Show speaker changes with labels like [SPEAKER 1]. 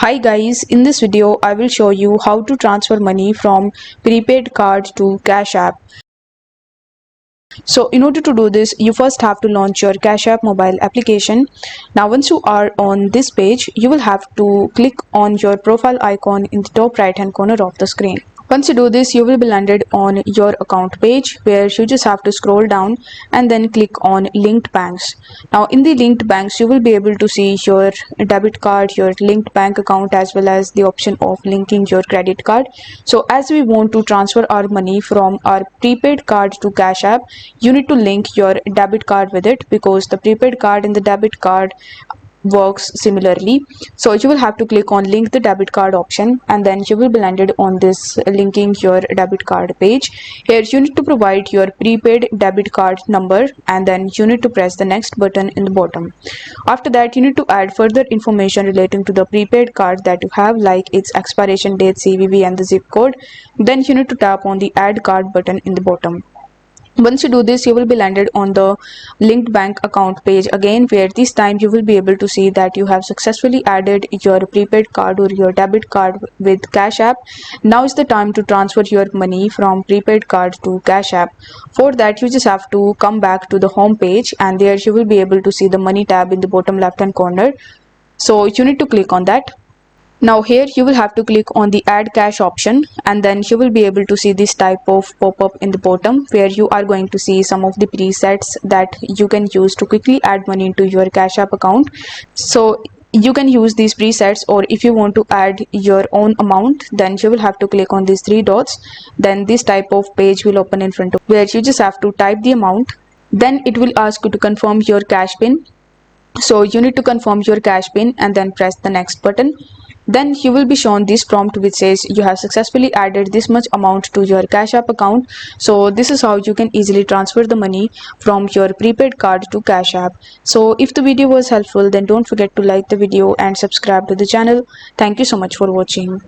[SPEAKER 1] Hi guys, in this video I will show you how to transfer money from prepaid card to Cash App. So in order to do this, you first have to launch your Cash App mobile application. Now once you are on this page, you will have to click on your profile icon in the top right hand corner of the screen. Once you do this, you will be landed on your account page where you just have to scroll down and then click on linked banks. Now in the linked banks, you will be able to see your debit card, your linked bank account, as well as the option of linking your credit card. So as we want to transfer our money from our prepaid card to Cash App, you need to link your debit card with it, because the prepaid card and the debit card works similarly. So you will have to click on link the debit card option, and then you will be landed on this linking your debit card page. Here you need to provide your prepaid debit card number, and then you need to press the next button in the bottom. After that, you need to add further information relating to the prepaid card that you have, like its expiration date, CVV and the zip code. Then you need to tap on the add card button in the bottom. Once you do this, you will be landed on the linked bank account page again, where this time you will be able to see that you have successfully added your prepaid card or your debit card with Cash App. Now is the time to transfer your money from prepaid card to Cash App. For that, you just have to come back to the home page, and there you will be able to see the money tab in the bottom left hand corner. So you need to click on that. Now here you will have to click on the add cash option, and then you will be able to see this type of pop-up in the bottom, where you are going to see some of the presets that you can use to quickly add money into your Cash App account. So you can use these presets, or if you want to add your own amount, then you will have to click on these three dots. Then this type of page will open in front of, where you just have to type the amount. Then it will ask you to confirm your cash pin. So you need to confirm your cash pin and then press the next button. Then you will be shown this prompt which says you have successfully added this much amount to your Cash App account. So this is how you can easily transfer the money from your prepaid card to Cash App. So if the video was helpful, then don't forget to like the video and subscribe to the channel. Thank you so much for watching.